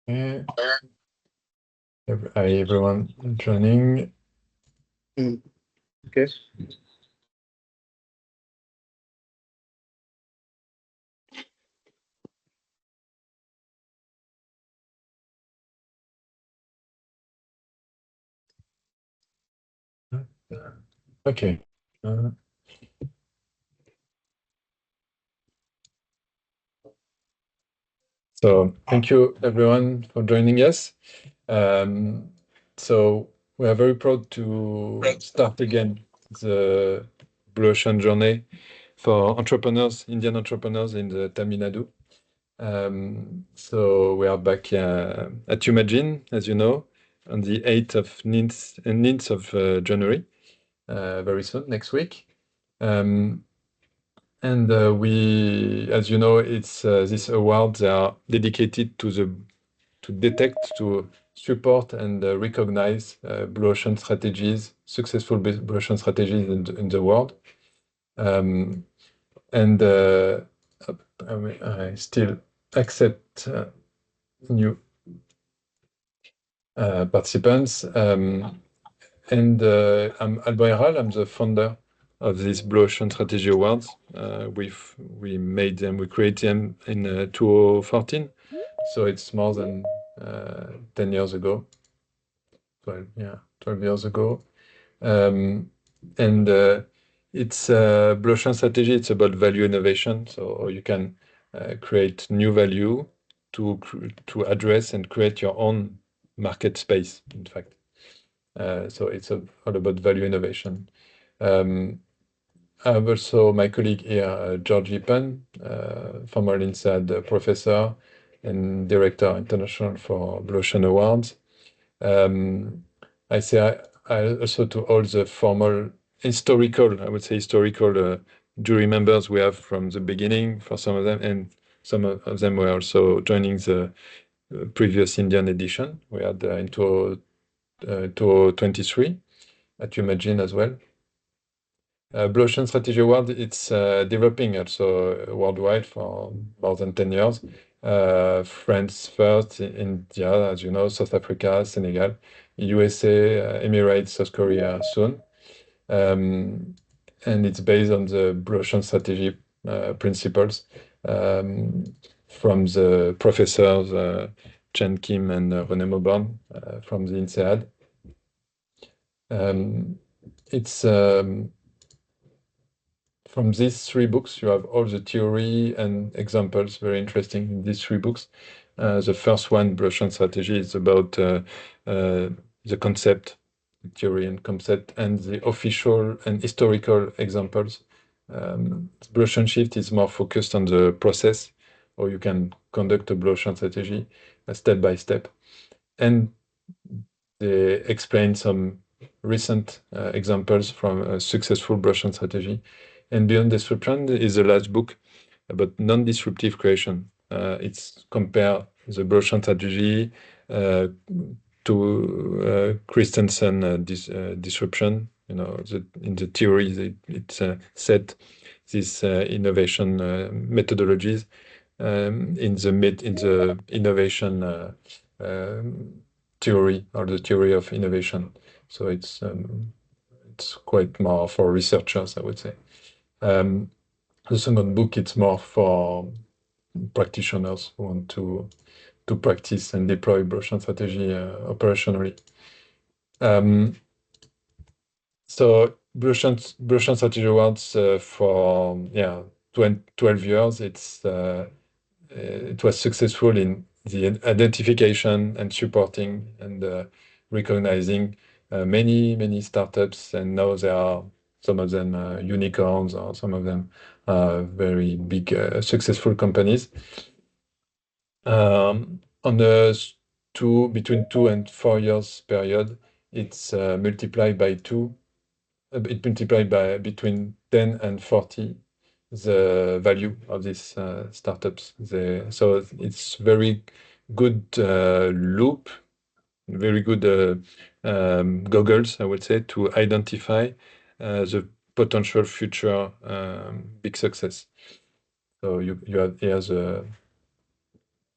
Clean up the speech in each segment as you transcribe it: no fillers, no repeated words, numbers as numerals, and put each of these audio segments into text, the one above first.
Okay. Hi, everyone joining. Okay. Okay. So thank you everyone for joining us. So we are very proud to start again the Blue Ocean journey for entrepreneurs, Indian entrepreneurs in the Tamil Nadu. So we are back at Imagine, as you know, on the 8th of 9th of January, very soon, next week. And we, as you know, it's these awards are dedicated to detect, to support and recognize blue ocean strategies, successful blue ocean strategies in the world. And I still accept new participants. And I'm Alban Herald. I'm the founder of this Blue Ocean Strategy Awards. We made them, we created them in 2014, so it's more than 10 years ago. 12 years ago. And it's Blue Ocean Strategy. It's about value innovation. So you can create new value to address and create your own market space, in fact. So it's all about value innovation. I have also my colleague here, George Lipan, former INSEAD professor and director international for Blue Ocean Awards. I say I also to all the formal historical, I would say historical jury members we have from the beginning for some of them, and some of them were also joining the previous Indian edition. We had in 2023 at Imagine as well. Blue Ocean Strategy Award, it's developing also worldwide for more than 10 years. France first, India, as you know, South Africa, Senegal, USA, Emirates, South Korea soon. And it's based on the Blue Ocean Strategy principles from the professors Chen Kim and René Mauborgne from the INSEAD. It's from these three books, you have all the theory and examples, very interesting in these three books. The first one, Blue Ocean Strategy, is about the concept, theory and concept, and the official and historical examples. Blue Ocean Shift is more focused on the process, or you can conduct a Blue Ocean Strategy step by step. And they explain some recent examples from a successful Blue Ocean Strategy. And Beyond Disruption is the last book about non-disruptive creation. It's compare the Blue Ocean Strategy to Christensen disruption. You know, in the theory, it's set these innovation methodologies in the innovation theory or the theory of innovation. So it's quite more for researchers, I would say. The second book, it's more for practitioners who want to practice and deploy Blue Ocean Strategy operationally. So Blue Ocean Strategy Awards for 12 years. It was successful in the identification and supporting and recognizing many startups, and now there are some of them unicorns, or some of them very big successful companies. On between 2 and 4 years period, it's multiplied by two. It multiplied by between 10 and 40 the value of these startups. So it's very good loop, very good goggles, I would say, to identify the potential future big success. So you have here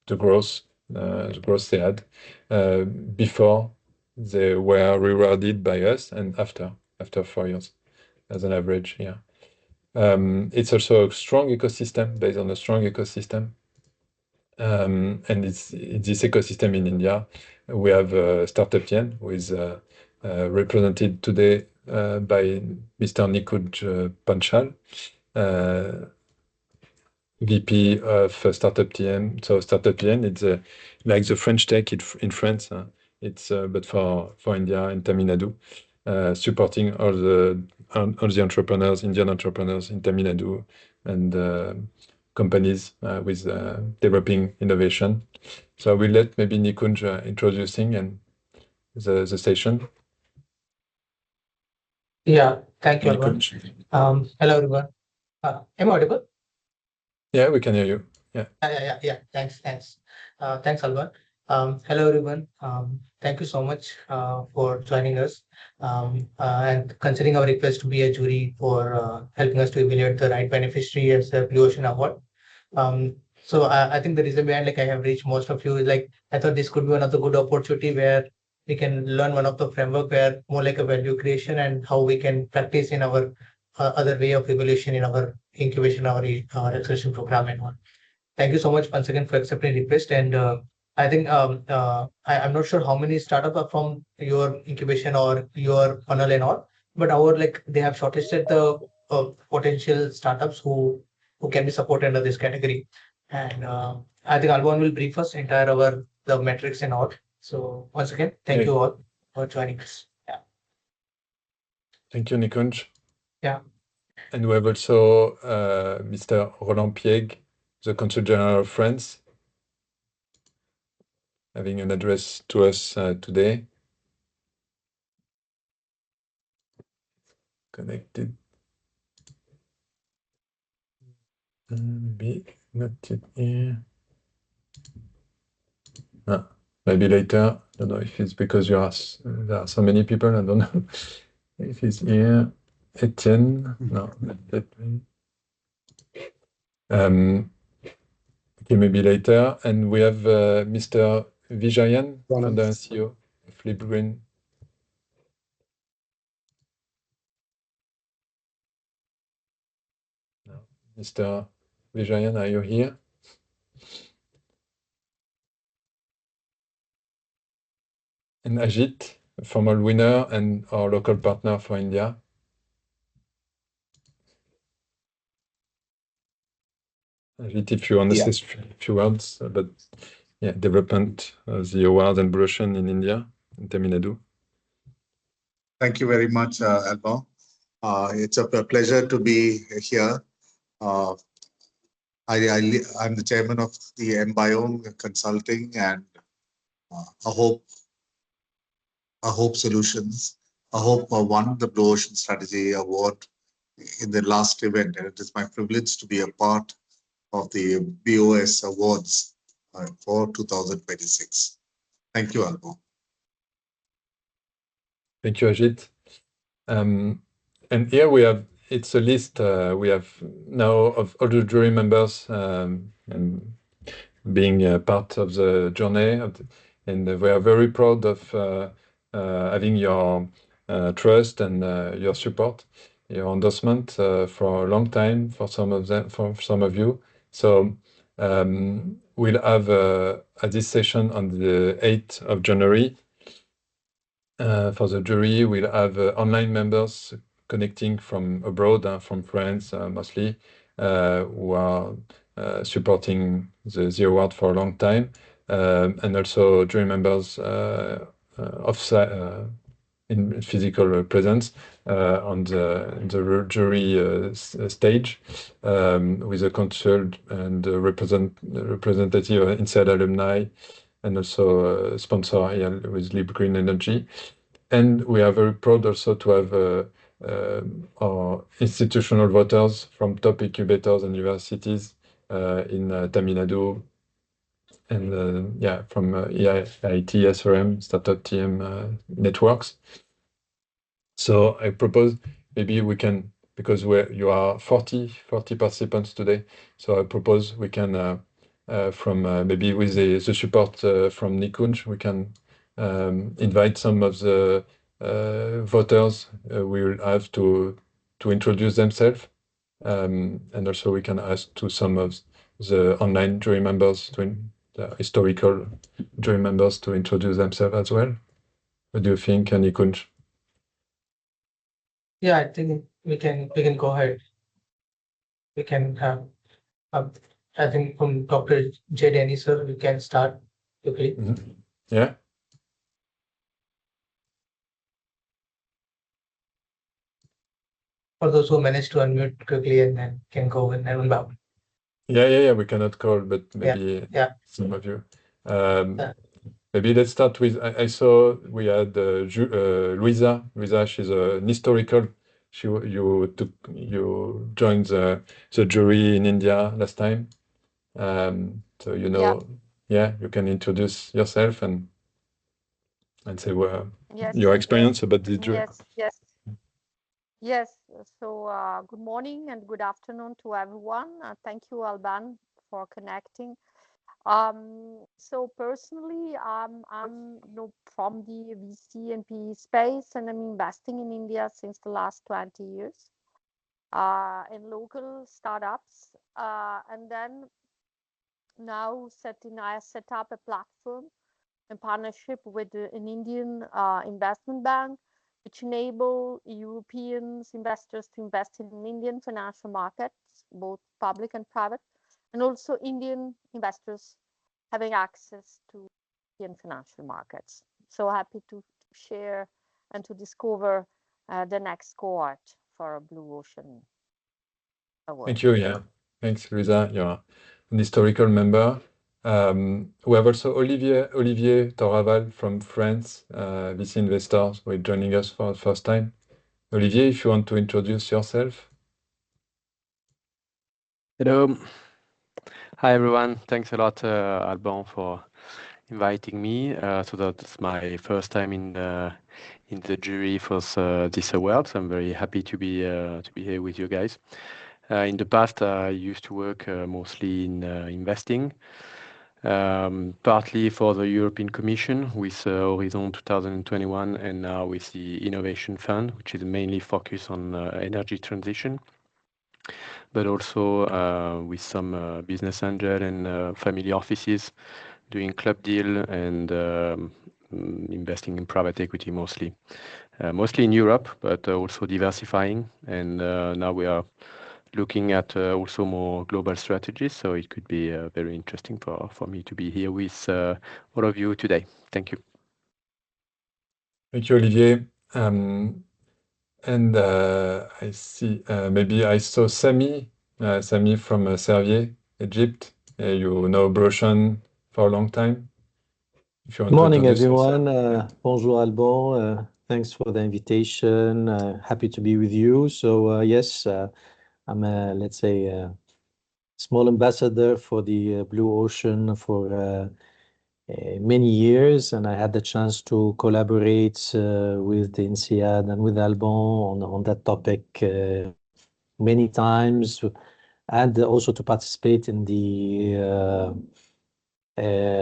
the growth the growth they had before they were rewarded by us and after 4 years as an average. Yeah. It's also a strong ecosystem based on a strong ecosystem. And it's this ecosystem in India. We have Startup Yen, who is represented today by Mr. Nikunj Panchal, VP of Startup TM. So Startup Yen, it's like the French Tech in France. It's but for India and Tamil Nadu, supporting all the entrepreneurs, Indian entrepreneurs in Tamil Nadu, and companies with developing innovation. So I will let maybe Nikunj introducing and the session. Yeah, thank you, Alban. Nikunj. Hello, everyone. Am I audible? Yeah, we can hear you. Yeah. Yeah. Thanks. Thanks, Alban. Hello, everyone. Thank you so much for joining us and considering our request to be a jury for helping us to evaluate the right beneficiary as the Blue Ocean Award. So I think the reason behind like I have reached most of you is like I thought this could be one of the good opportunity where we can learn one of the framework where more like a value creation and how we can practice in our other way of evaluation in our incubation, our acceleration program and all. Thank you so much once again for accepting request. And I think I'm not sure how many startup are from your incubation or your funnel and all, but our like they have shortlisted the potential startups who can be supported under this category. And I think Alban will brief us entire our the metrics and all. So once again, thank you all for joining us. Yeah. Thank you, Nikunj. Yeah. And we have also Mr. Roland Pieg, the Consul General of France, having an address to us today. Connected. Maybe not yet here. Maybe later. I don't know if it's because there are so many people. I don't know if he's here. Etienne. No, not that way. Okay, maybe later. And we have Mr. Vijayan, founder and CEO of LibGreen. No. Mr. Vijayan, are you here? And Ajit, a former winner and our local partner for India. Ajit, if you want to say a few words about development of the award and Blue Ocean in India, in Tamil Nadu. Thank you very much, Alban. It's a pleasure to be here. I'm the chairman of the mBiome Consulting and Hope Solutions. Hope won the Blue Ocean Strategy Award in the last event, and it is my privilege to be a part of the BOS Awards for 2026. Thank you, Alban. Thank you, Ajit. And here we have, it's a list we have now of all the jury members and being part of the journey. And we are very proud of having your trust and your support, your endorsement for a long time for some of you. So we'll have at this session on the 8th of January. For the jury, we'll have online members connecting from abroad, from France mostly, who are supporting the award for a long time, and also jury members in physical presence on the jury stage with a consul and a representative Inside Alumni, and also a sponsor here with LibGreen Energy. And we are very proud also to have our institutional voters from top incubators and universities in Tamil Nadu, and from EIT, SRM, Startup TM networks. So I propose maybe we can, because you are 40 participants today, so I propose we can from maybe with the support from Nikunj, we can invite some of the voters we will have to introduce themselves. And also we can ask to some of the online jury members, the historical jury members, to introduce themselves as well. What do you think, Nikunj? Yeah, I think we can go ahead. We can have, I think from Dr. J. Denny, sir, we can start quickly. Yeah. For those who manage to unmute quickly and then can go in and back. Yeah. We cannot call, but maybe Yeah. some of you. Yeah. Maybe let's start with, I saw we had Luisa. Luisa, she's an historical. You joined the jury in India last time. So you can introduce yourself and say your experience about the jury. Yes. So good morning and good afternoon to everyone. Thank you, Alban, for connecting. So personally, I'm from the VC and PE space, and I'm investing in India since the last 20 years in local startups, and then now I set up a platform in partnership with an Indian investment bank, which enable European investors to invest in Indian financial markets, both public and private, and also Indian investors having access to Indian financial markets. So happy to share and to discover the next cohort for Blue Ocean Award. Thank you. Yeah. Thanks, Luisa. You're an historical member. We have also Olivier Toraval from France, VC investors, who is joining us for the first time. Olivier, if you want to introduce yourself. Hello. Hi, everyone. Thanks a lot, Alban, for inviting me. So that's my first time in the jury for this award. So I'm very happy to be here with you guys. In the past, I used to work mostly in investing, partly for the European Commission with Horizon 2021, and now with the Innovation Fund, which is mainly focused on energy transition, but also with some business angel and family offices doing club deal and investing in private equity mostly in Europe, but also diversifying. And now we are looking at also more global strategies. So it could be very interesting for me to be here with all of you today. Thank you. Thank you, Olivier. And I see, maybe I saw Sami from Servier, Egypt. You know Blue Ocean for a long time. If you want Good morning, to introduce everyone. Bonjour, Alban. Thanks for the invitation. Happy to be with you. So yes, I'm let's say a small ambassador for the Blue Ocean for many years, and I had the chance to collaborate with the INSEAD and with Alban on that topic many times, and also to participate in the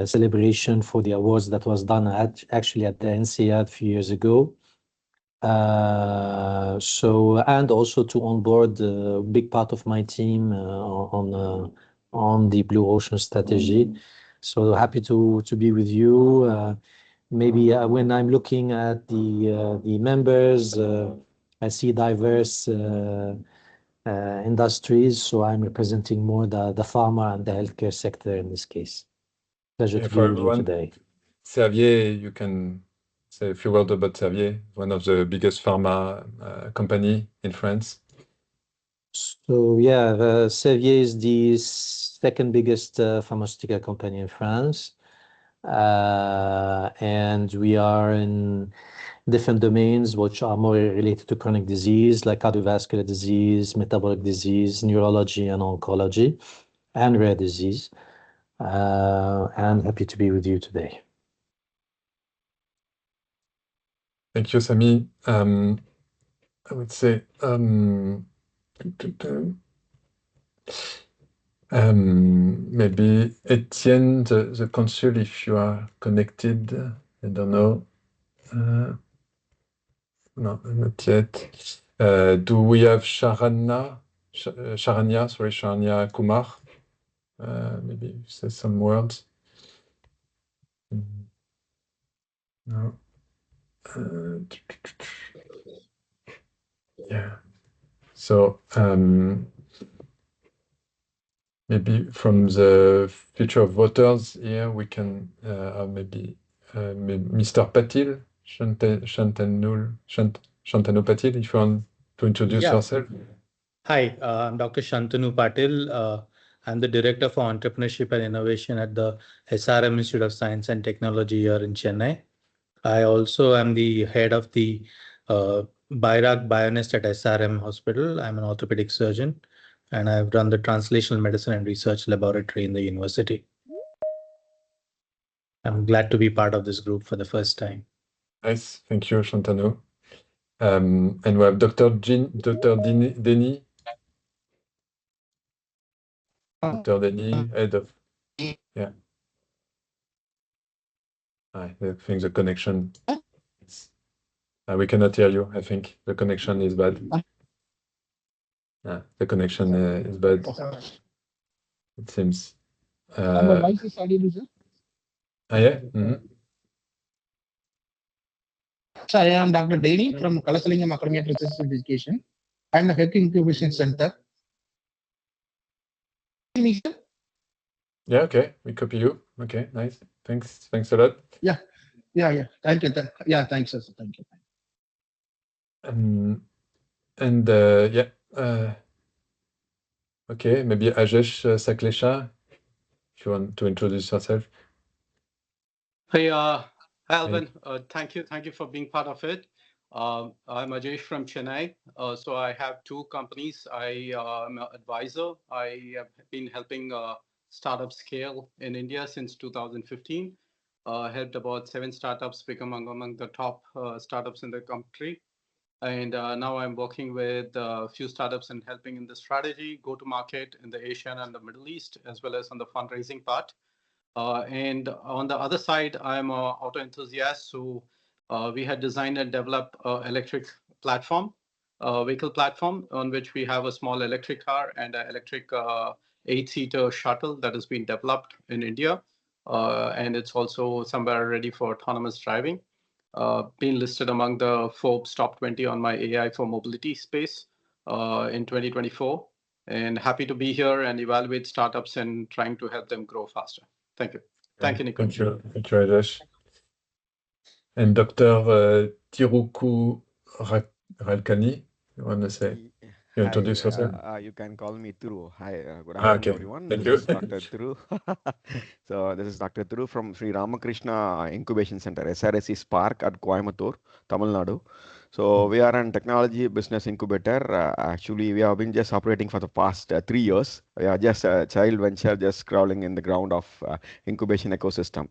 celebration for the awards that was done actually at the INSEAD a few years ago. And also to onboard a big part of my team on the Blue Ocean strategy. So happy to be with you. Maybe when I'm looking at the members, I see diverse industries. So I'm representing more the pharma and the healthcare sector in this case. Pleasure to be with you today. Servier, you can say a few words about Servier, one of the biggest pharma company in France. So yeah, Servier is the second biggest pharmaceutical company in France. And we are in different domains which are more related to chronic disease, like cardiovascular disease, metabolic disease, neurology and oncology, and rare disease. And happy to be with you today. Thank you, Sami. I would say Maybe Etienne, the consul, if you are connected. I don't know. No, not yet. Do we have Sharanya, Sharanya Kumar? Maybe say some words. No. Yeah. So maybe from the future of voters here we can maybe Mr. Patil, Shantanu Patil, if you want to introduce Yeah. yourself. Hi, I'm Dr. Shantanu Patil. I'm the Director for Entrepreneurship and Innovation at the SRM Institute of Science and Technology here in Chennai. I also am the head of the Bairak Bionest at SRM Hospital. I'm an orthopedic surgeon, and I've run the Translational Medicine and Research Laboratory in the university. I'm glad to be part of this group for the first time. Nice, thank you, Shantanu. And we have Dr. Denis. Dr. Denis, head of, yeah. I think the connection, we cannot hear you. I think the connection is bad. The connection is bad. It seems. My voice is audible, sir? Yeah. Mm-hmm. So I am Dr. Deni from Kalasalingam Academy of Research and Education. I am the Health Incubation Center. Yeah, okay. We copy you. Okay, nice. Thanks a lot. Yeah. Thank you. Thanks, sir. Thank you. Okay, maybe Ajesh Saklesha, if you want to introduce yourself. Hey, Alvin, thank you for being part of it. I'm Ajesh from Chennai. So I have two companies. I am an advisor. I have been helping startups scale in India since 2015. Helped about 7 startups become among the top startups in the country. And now I'm working with a few startups and helping in the strategy, go to market in the Asian and the Middle East, as well as on the fundraising part. And on the other side, I'm an auto enthusiast. So we had designed and developed an electric platform, vehicle platform, on which we have a small electric car and an electric 8-seater shuttle that has been developed in India. And it's also somewhere ready for autonomous driving. Been listed among the Forbes top 20 on my AI for mobility space in 2024. And happy to be here and evaluate startups and trying to help them grow faster. Thank you. Thank you, Nico. Thank you, Ajesh. And Dr. Tiruku Ralkani, you want to say? You introduce yourself? You can call me Thuru. Hi, good Okay. afternoon, everyone. Thank This is you. Dr. Thuru. So this is Dr. Thuru from Sri Ramakrishna Incubation Center, SRSC Spark at Coimbatore, Tamil Nadu. So we are an technology business incubator. Actually, we have been just operating for the past 3 years. We are just a child venture, just crawling in the ground of incubation ecosystem.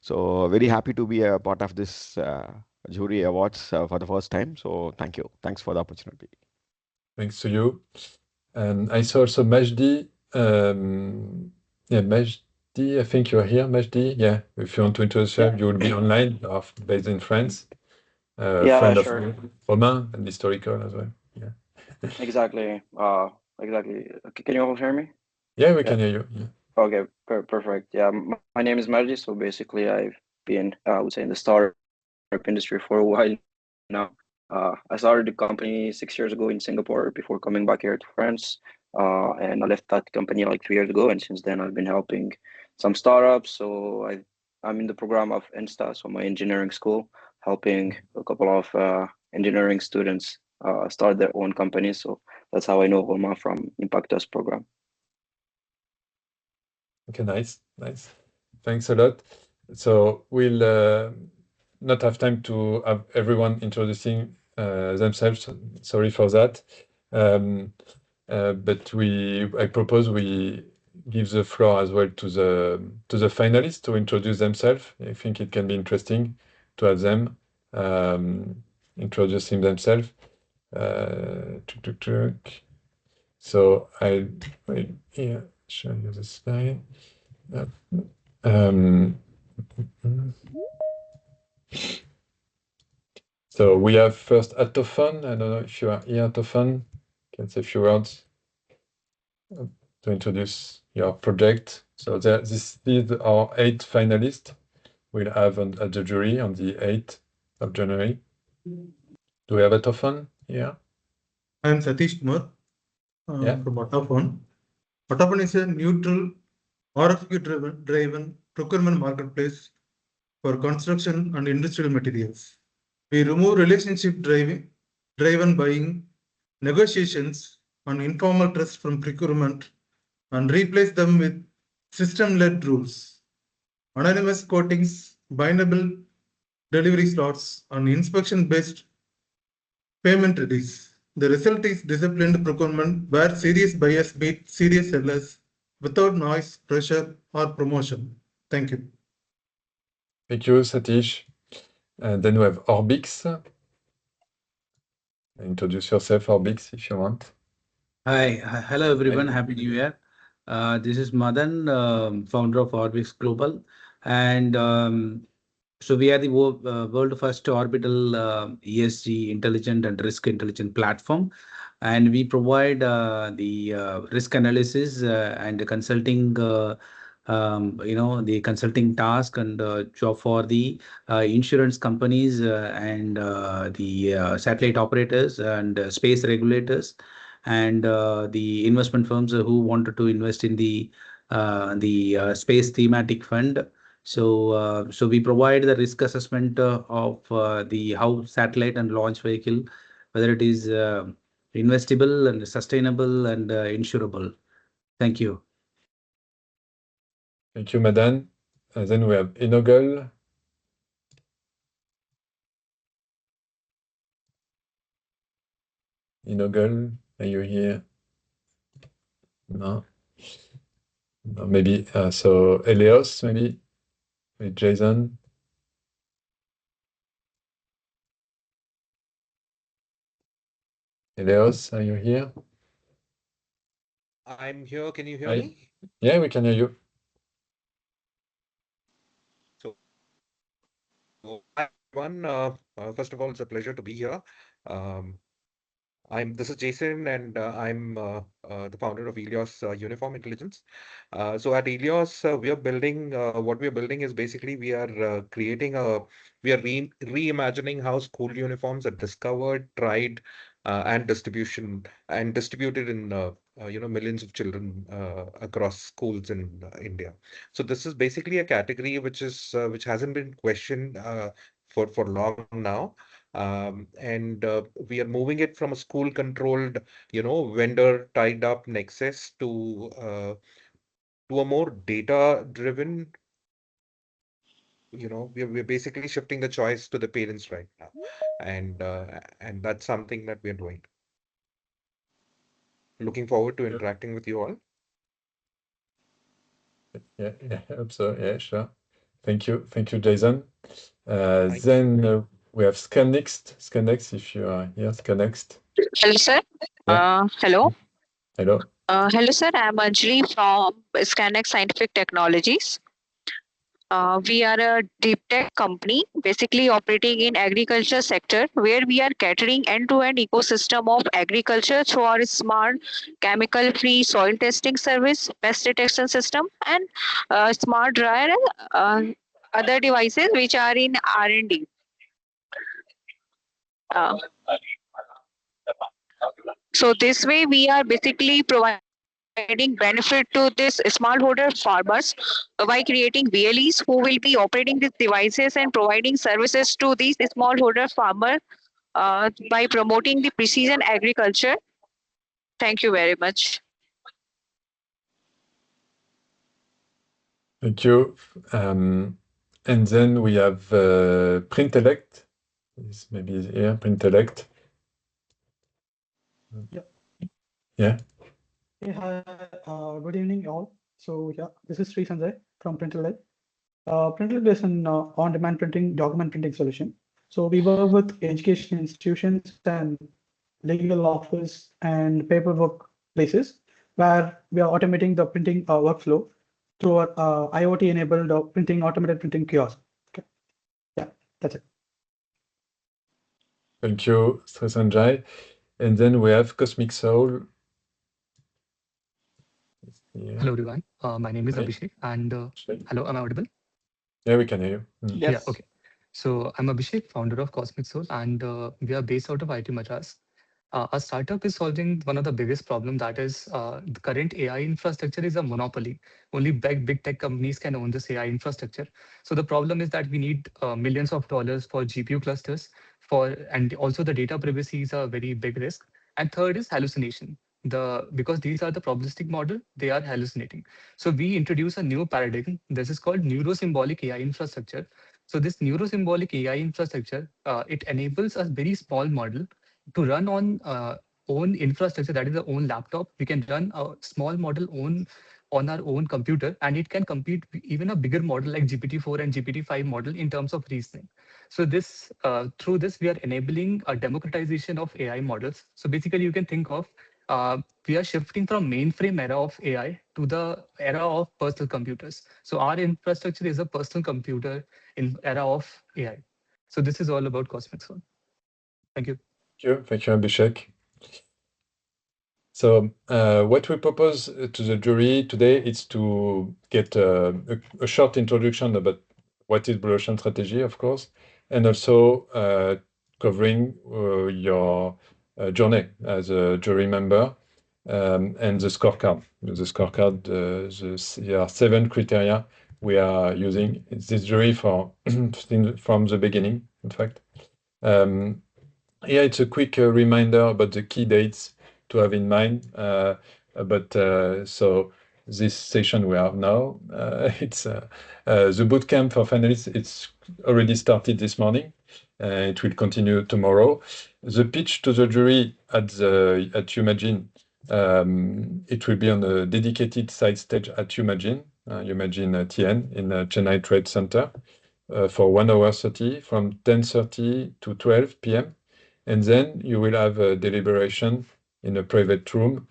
So very happy to be a part of this jury awards for the first time. So thank you. Thanks for the opportunity. Thanks to you. And I saw also Majdi. Majdi, I think you are here, Majdi. Yeah, if you want to introduce yourself, you will be online, based in France. Friend Sure. of Romain and historical as well. Yeah. Exactly. Can you all hear me? Yeah, we can hear you. Yeah. Okay, perfect. Yeah, my name is Marji. So basically, I've been, I would say, in the startup industry for a while now. I started the company 6 years ago in Singapore before coming back here to France. And I left that company like 3 years ago. And since then, I've been helping some startups. So I'm in the program of Insta, so my engineering school, helping a couple of engineering students start their own companies. So that's how I know Romain from Impact Us program. Okay, nice. Thanks a lot. So we'll not have time to have everyone introducing themselves. Sorry for that. But I propose we give the floor as well to the finalists to introduce themselves. I think it can be interesting to have them introducing themselves. So yeah. show you the slide. Um, so we have first Atofan. I don't know if you are here, Atofan. Can say a few words to introduce your project. So these are 8 finalists. We'll have at the jury on the 8th of January. Do we have Atofan here? I am Satish Kumar Yeah. from Atofan. Atofan is a neutral RFQ-driven procurement marketplace for construction and industrial materials. We remove relationship-driven buying, negotiations, and informal trust from procurement and replace them with system-led rules, anonymous quotings, bindable delivery slots, and inspection-based payment release. The result is disciplined procurement where serious buyers meet serious sellers without noise, pressure, or promotion. Thank you. Thank you, Satish. And then we have Orbix. Introduce yourself, Orbix, if you want. Hi, hello everyone. Happy New Year. This is Madan, founder of Orbix Global, and so we are the world first orbital ESG intelligent and risk intelligent platform, and we provide the risk analysis and the consulting. The consulting task and job for the insurance companies and the satellite operators and space regulators and the investment firms who wanted to invest in the space thematic fund. So we provide the risk assessment of the how satellite and launch vehicle, whether it is investable and sustainable and insurable. Thank you. Thank you, Madan. And then we have Inogel. Inogel, are you here? No. No, maybe. So Elios, maybe with Jason. Elios, are you here? I'm here. Can you hear Hi. me? Yeah, we can hear you. So, hi, everyone. First of all, it's a pleasure to be here. This is Jason, and I'm the founder of Elios Uniform Intelligence. So at Elios, we are building. What we are building is basically we are reimagining how school uniforms are discovered, tried, and distributed in millions of children across schools in India. So this is basically a category which hasn't been questioned for long now. And we are moving it from a school controlled, vendor tied up nexus to a more data driven, we're basically shifting the choice to the parents right now. And that's something that we're doing. Looking forward to interacting with you all. Yeah, I hope so. Yeah, sure. Thank you, Jason. Then we have Scannext. Scannext, if you are here, Scannext. Hello, sir. Yeah. Hello. Hello. Hello, sir. I'm Anjali from Scannext Scientific Technologies. We are a deep tech company, basically operating in agriculture sector, where we are catering end-to-end ecosystem of agriculture through our smart chemical-free soil testing service, pest detection system, and smart dryer and other devices which are in R&D. So this way we are basically providing benefit to this smallholder farmers by creating VLEs who will be operating these devices and providing services to these smallholder farmers by promoting the precision agriculture. Thank you very much. Thank you. And then we have Printellect. This maybe is here, Printellect. Yeah. Hey, hi, good evening all. So yeah, this is Sri Sanjay from Printellect. Printellect is an on-demand printing, document printing solution. So we work with education institutions and legal office and paperwork places where we are automating the printing workflow through our IoT-enabled automated printing kiosk. Okay. Yeah, that's it. Thank you, Sanjay. And then we have Cosmic Soul. Yeah. Hello, everyone. My name is Hi. Abhishek, and hello, am I audible? Yeah, we can hear you. Yeah, okay. So I'm Abhishek, founder of Cosmic Soul, and we are based out of IIT Madras. Our startup is solving one of the biggest problems, that is the current AI infrastructure is a monopoly. Only big tech companies can own this AI infrastructure. So the problem is that we need millions of dollars for GPU clusters, and also the data privacy is a very big risk. And third is hallucination. Because these are the probabilistic model, they are hallucinating. So we introduce a new paradigm. This is called neurosymbolic AI infrastructure. So this neurosymbolic AI infrastructure, it enables a very small model to run on own infrastructure, that is our own laptop. We can run a small model on our own computer, and it can compete even a bigger model like GPT-4 and GPT-5 model in terms of reasoning. So this through this, we are enabling a democratization of AI models. So basically, you can think of we are shifting from mainframe era of AI to the era of personal computers. So our infrastructure is a personal computer in era of AI. So this is all about Cosmic Soul. Thank you. Thank you, Abhishek. So what we propose to the jury today is to get a short introduction about what is Blue Ocean Strategy, of course, and also covering your journey as a jury member and the scorecard. The scorecard, there are 7 criteria we are using. It's this jury from the beginning, in fact. Yeah, it's a quick reminder about the key dates to have in mind. So this session we have now, it's the bootcamp for finalists. It's already started this morning. It will continue tomorrow. The pitch to the jury at Umagine, it will be on a dedicated side stage at Umagine TN in Chennai Trade Center for 1 hour 30 from 10:30 to 12 p.m. And then you will have a deliberation in a private room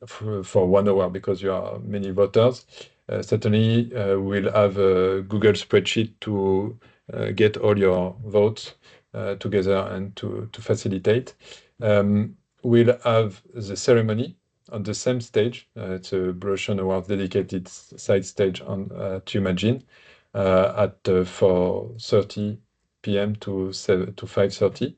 for 1 hour because you are many voters. Certainly, we'll have a Google spreadsheet to get all your votes together and to facilitate. We'll have the ceremony on the same stage. It's a Blue Ocean Awards dedicated side stage on Umagine at 4:30 p.m. to 5:30.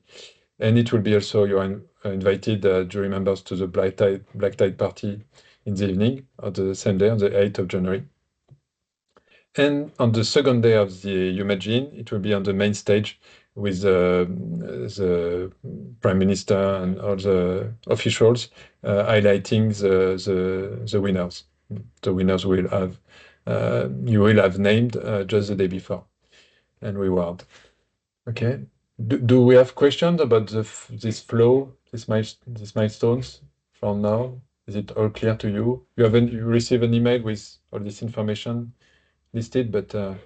And it will be also you're invited jury members to the Black Tide party in the evening of the same day, on the 8th of January. And on the second day of the Umagine, it will be on the main stage with the Prime Minister and all the officials highlighting the winners. The winners will have you will have named just the day before and reward. Okay. Do we have questions about this flow, these milestones from now? Is it all clear to you? You receive an email with all this information listed, but to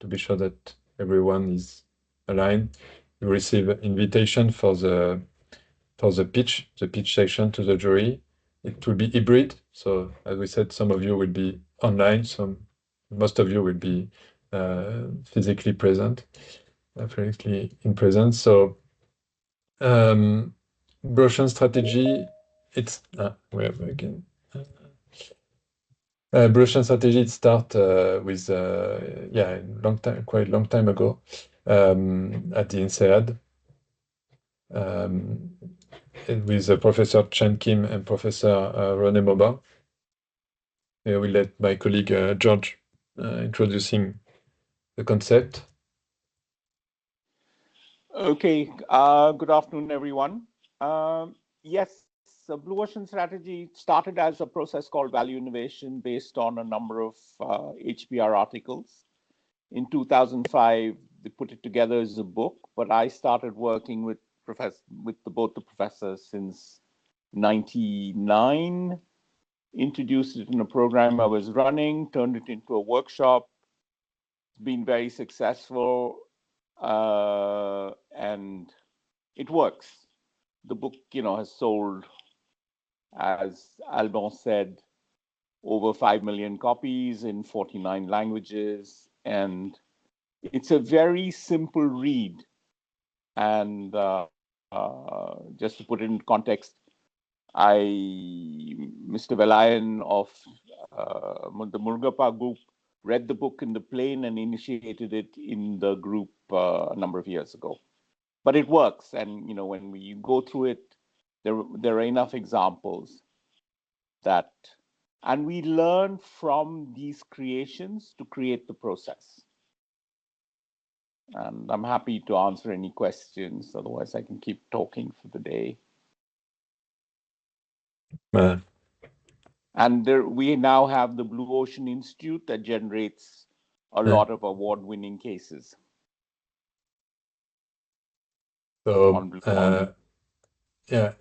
be sure that everyone is aligned, you receive an invitation for the pitch session to the jury. It will be hybrid. So as we said, some of you will be online, most of you will be physically present. Physically in presence. So Blue Ocean Strategy, it's we have again. Blue Ocean Strategy, it start with quite long time ago at the INSEAD with Professor Chen Kim and Professor René Maubin. I will let my colleague George introducing the concept. Okay, good afternoon, everyone. Yes, so Blue Ocean Strategy started as a process called value innovation based on a number of HBR articles. In 2005, they put it together as a book, but I started working with both the professors since 99, introduced it in a program I was running, turned it into a workshop. It's been very successful. And it works. The book, has sold as Alban said, over 5 million copies in 49 languages. And it's a very simple read. And just to put it in context, Mr. Velayan of the Murugappa group read the book in the plane and initiated it in the group a number of years ago. But it works. And, you know, when we go through it, there are enough examples that, and we learn from these creations to create the process. And I'm happy to answer any questions. Otherwise, I can keep talking for the day. And we now have the Blue Ocean Institute that generates a lot of award-winning cases. So yeah,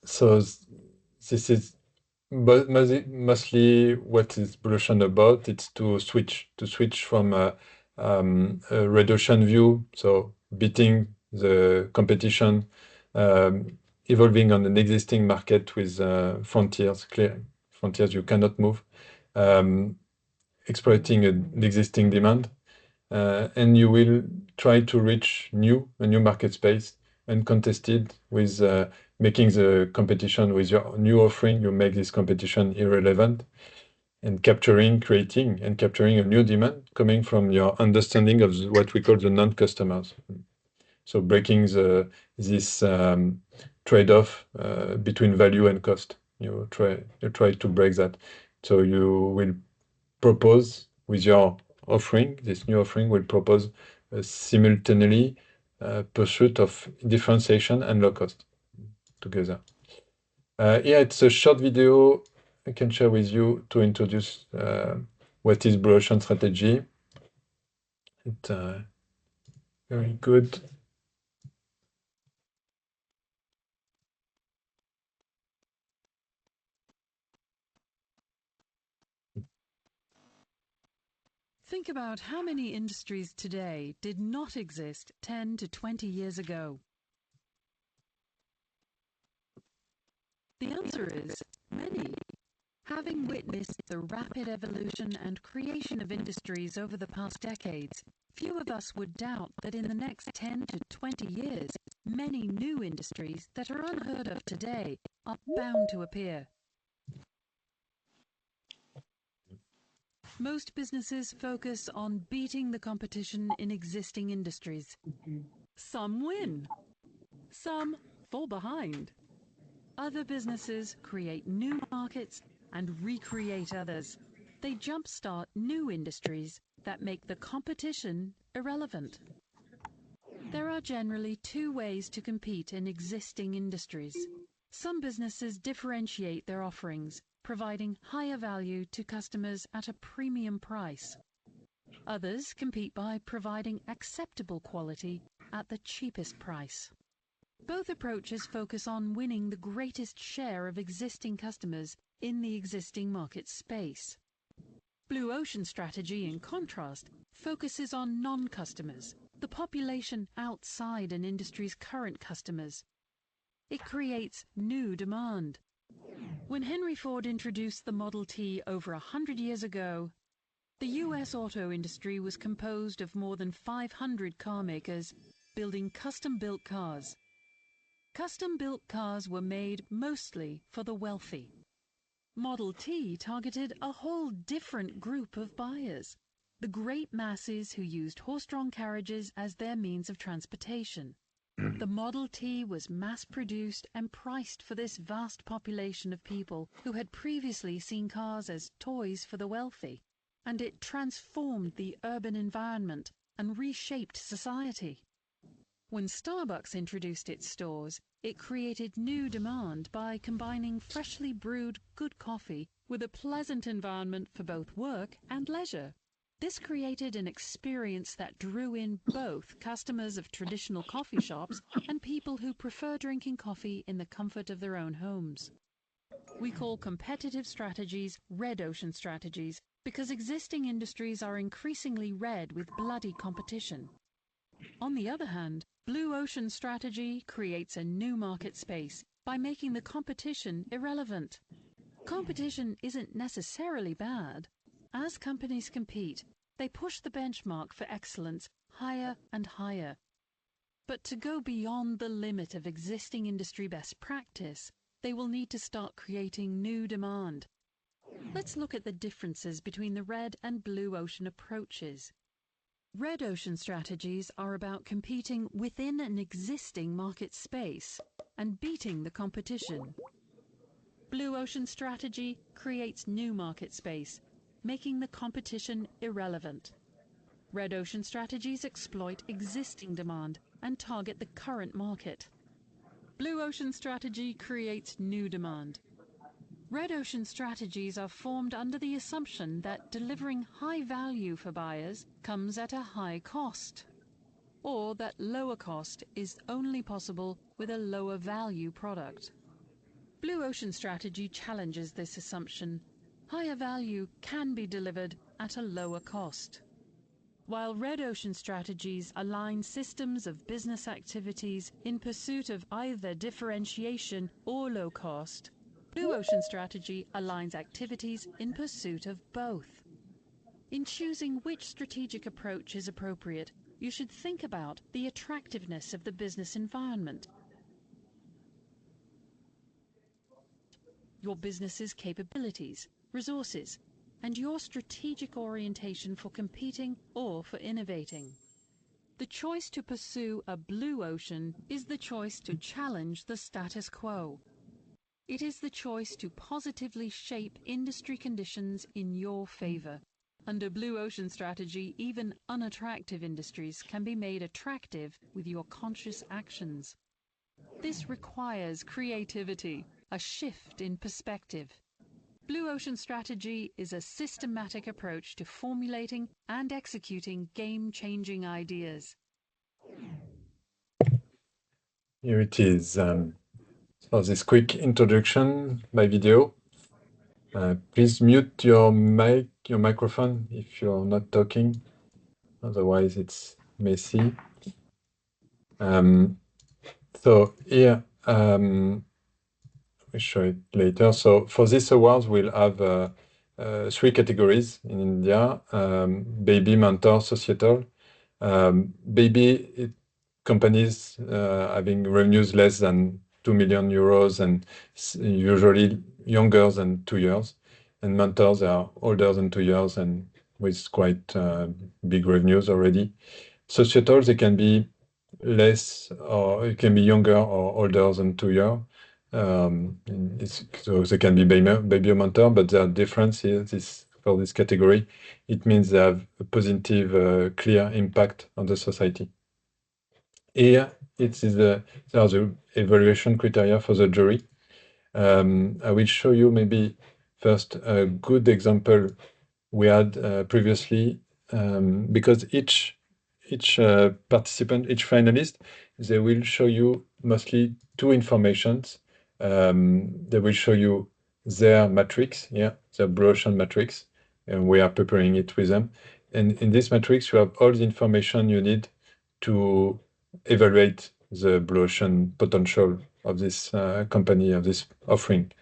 so this is mostly what is Blue Ocean about. It's to switch from a red ocean view, so beating the competition, evolving on an existing market with frontiers, clear frontiers you cannot move, exploiting an existing demand, and you will try to reach a new market space uncontested with making the competition with your new offering. You make this competition irrelevant and creating and capturing a new demand coming from your understanding of what we call the non-customers. So breaking this trade-off between value and cost. You try to break that. So you will propose with your offering, this new offering will propose simultaneously pursuit of differentiation and low cost together. Yeah, it's a short video I can share with you to introduce what is Blue Ocean strategy. It's very good. Think about how many industries today did not exist 10 to 20 years ago. The answer is many. Having witnessed the rapid evolution and creation of industries over the past decades, few of us would doubt that in the next 10 to 20 years, many new industries that are unheard of today are bound to appear. Most businesses focus on beating the competition in existing industries. Some win. Some fall behind. Other businesses create new markets and recreate others. They jumpstart new industries that make the competition irrelevant. There are generally two ways to compete in existing industries. Some businesses differentiate their offerings, providing higher value to customers at a premium price. Others compete by providing acceptable quality at the cheapest price. Both approaches focus on winning the greatest share of existing customers in the existing market space. Blue Ocean strategy, in contrast, focuses on non-customers, the population outside an industry's current customers. It creates new demand. When Henry Ford introduced the Model T over 100 years ago, the US auto industry was composed of more than 500 car makers building custom-built cars. Custom-built cars were made mostly for the wealthy. Model T targeted a whole different group of buyers, the great masses who used horse-drawn carriages as their means of transportation. The Model T was mass-produced and priced for this vast population of people who had previously seen cars as toys for the wealthy, and it transformed the urban environment and reshaped society. When Starbucks introduced its stores, it created new demand by combining freshly brewed good coffee with a pleasant environment for both work and leisure. This created an experience that drew in both customers of traditional coffee shops and people who prefer drinking coffee in the comfort of their own homes. We call competitive strategies red ocean strategies because existing industries are increasingly red with bloody competition. On the other hand, Blue Ocean strategy creates a new market space by making the competition irrelevant. Competition isn't necessarily bad. As companies compete, they push the benchmark for excellence higher and higher. But to go beyond the limit of existing industry best practice, they will need to start creating new demand. Let's look at the differences between the red and blue ocean approaches. Red ocean strategies are about competing within an existing market space and beating the competition. Blue ocean strategy creates new market space, making the competition irrelevant. Red ocean strategies exploit existing demand and target the current market. Blue ocean strategy creates new demand. Red ocean strategies are formed under the assumption that delivering high value for buyers comes at a high cost, or that lower cost is only possible with a lower value product. Blue ocean strategy challenges this assumption. Higher value can be delivered at a lower cost. While red ocean strategies align systems of business activities in pursuit of either differentiation or low cost, blue ocean strategy aligns activities in pursuit of both. In choosing which strategic approach is appropriate, you should think about the attractiveness of the business environment, your business's capabilities, resources, and your strategic orientation for competing or for innovating. The choice to pursue a blue ocean is the choice to challenge the status quo. It is the choice to positively shape industry conditions in your favor. Under blue ocean strategy, even unattractive industries can be made attractive with your conscious actions. This requires creativity, a shift in perspective. Blue ocean strategy is a systematic approach to formulating and executing game-changing ideas. Here it is. For this quick introduction by video. Please mute your microphone if you're not talking. Otherwise, it's messy. So here, we'll show it later. So for this awards, we'll have 3 categories in India: baby, mentor, societal. Baby companies having revenues less than 2 million euros and usually younger than 2 years. And mentors are older than 2 years and with quite big revenues already. Societal, they can be less, or it can be younger or older than 2 years. So they can be baby or mentor, but the difference here is for this category, it means they have a positive, clear impact on the society. Here, there are the evaluation criteria for the jury. I will show you maybe first a good example we had previously, because each participant, each finalist, they will show you mostly 2 informations. They will show you their matrix, their blue ocean matrix, and we are preparing it with them. And in this matrix, you have all the information you need to evaluate the blue ocean potential of this company, of this offering.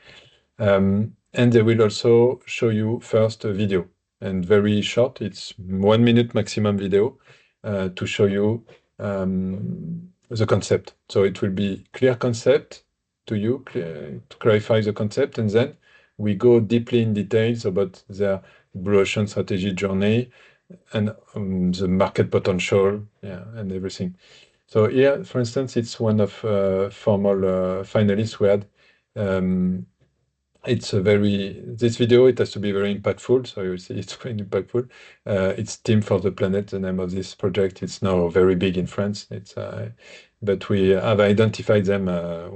And they will also show you first a video, and very short, it's 1 minute maximum video, to show you the concept. So it will be clear concept to you, to clarify the concept, and then we go deeply in details about their blue ocean strategy journey and the market potential, and everything. So here, for instance, it's one of formal finalists we had. This video, it has to be very impactful, so you see it's quite impactful. It's Team for the Planet, the name of this project. It's now very big in France. But we have identified them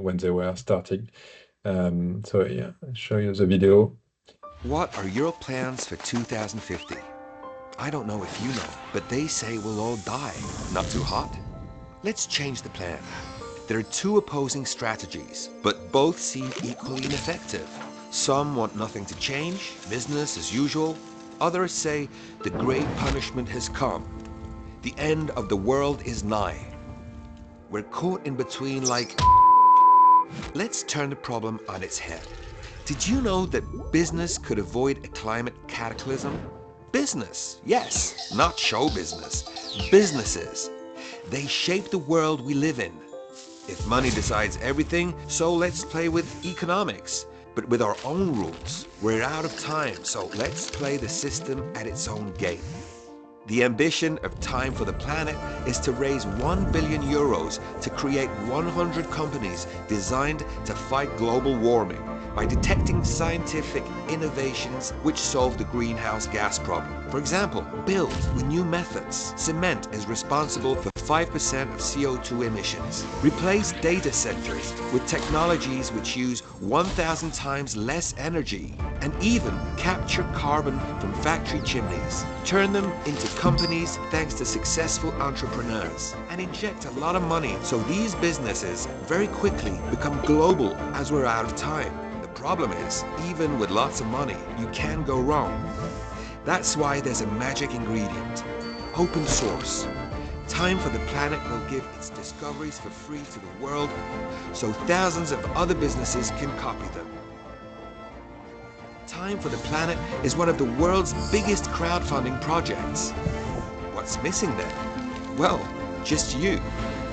when they were starting. So yeah, I'll show you the video. What are your plans for 2050? I don't know if you know, but they say we'll all die. Not too hot? Let's change the plan. There are 2 opposing strategies, but both seem equally ineffective. Some want nothing to change, business as usual. Others say the great punishment has come. The end of the world is nigh. We're caught in between like Let's turn the problem on its head. Did you know that business could avoid a climate cataclysm? Business, yes, not show business. Businesses. They shape the world we live in. If money decides everything, so let's play with economics, but with our own rules. We're out of time, so let's play the system at its own game. The ambition of Time for the Planet is to raise 1 billion euros to create 100 companies designed to fight global warming by detecting scientific innovations which solve the greenhouse gas problem. For example, build with new methods. Cement is responsible for 5% of CO2 emissions. Replace data centers with technologies which use 1,000 times less energy and even capture carbon from factory chimneys. Turn them into companies thanks to successful entrepreneurs and inject a lot of money so these businesses very quickly become global as we're out of time. The problem is, even with lots of money, you can go wrong. That's why there's a magic ingredient: open source. Time for the Planet will give its discoveries for free to the world so thousands of other businesses can copy them. Time for the Planet is one of the world's biggest crowdfunding projects. What's missing then? Well, just you.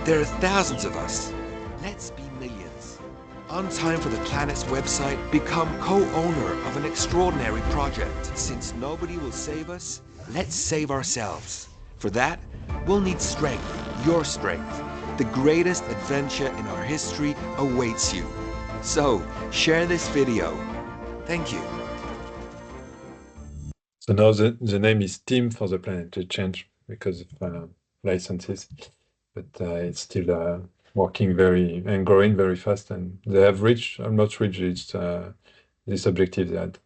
There are thousands of us. Let's be millions. On Time for the Planet's website, become co-owner of an extraordinary project. Since nobody will save us, let's save ourselves. For that, we'll need strength, your strength. The greatest adventure in our history awaits you. So, share this video. Thank you. So now the name is Team for the Planet. It changed because of licenses, but it's still working and growing very fast, and they have almost reached this objective they had.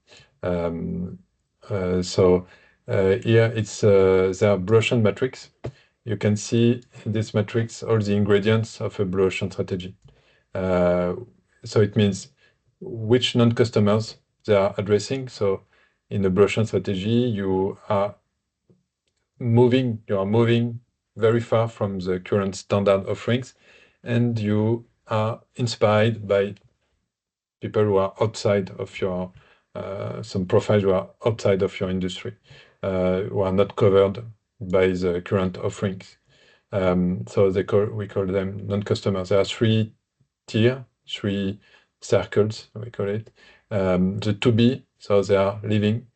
Here it's their blue ocean matrix. You can see in this matrix all the ingredients of a blue ocean strategy. So it means which non-customers they are addressing. So in the blue ocean strategy, you are moving very far from the current standard offerings, and you are inspired by people who are outside of your some profiles who are outside of your industry, who are not covered by the current offerings. So we call them non-customers. There are three circles, we call it. The to be, so they are leaving,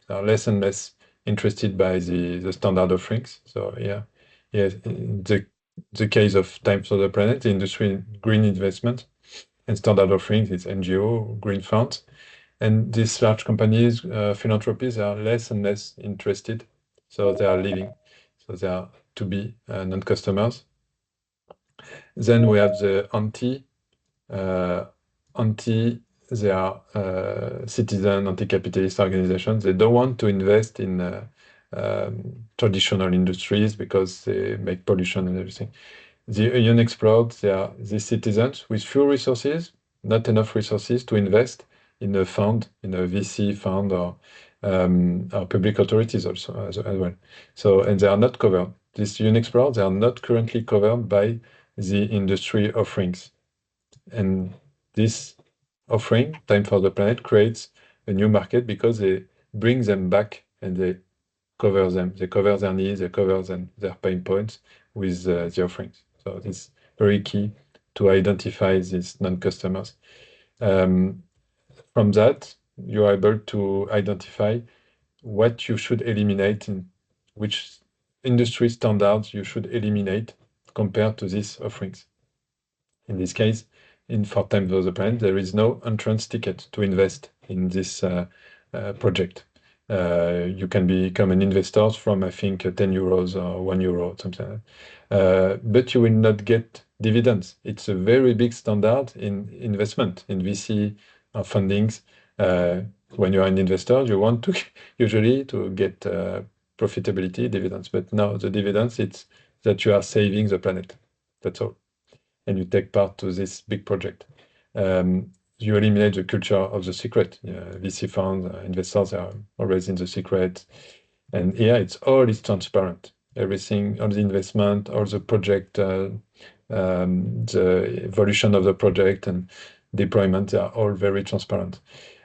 they are less and less interested by the standard offerings. So in the case of Time for the Planet, the industry green investment, and standard offerings is NGO, green funds. And these large companies, philanthropies, are less and less interested. So they are leaving. So they are to be non-customers. Then we have the they are citizen, anti-capitalist organizations. They don't want to invest in traditional industries because they make pollution and everything. The unexplored, they are these citizens with few resources, not enough resources to invest in a fund, in a VC fund, or public authorities also as well. So, and they are not covered. These unexplored, they are not currently covered by the industry offerings. And this offering, Time for the Planet, creates a new market because they bring them back and they cover them. They cover their needs, they cover their pain points with the offerings. So it's very key to identify these non-customers. From that, you are able to identify what you should eliminate, and which industry standards you should eliminate compared to these offerings. In this case, for Time for the Planet, there is no entrance ticket to invest in this project. You can become an investor from, I think, 10 euros or 1 euro, something like that. But you will not get dividends. It's a very big standard in investment, in VC fundings. When you are an investor, you want to usually to get profitability, dividends. But now the dividends, it's that you are saving the planet. That's all. And you take part to this big project. You eliminate the culture of the secret. VC funds, investors are always in the secret. And here it's transparent. everything, all the investment, all the project, the evolution of the project and deployment, they are all very transparent.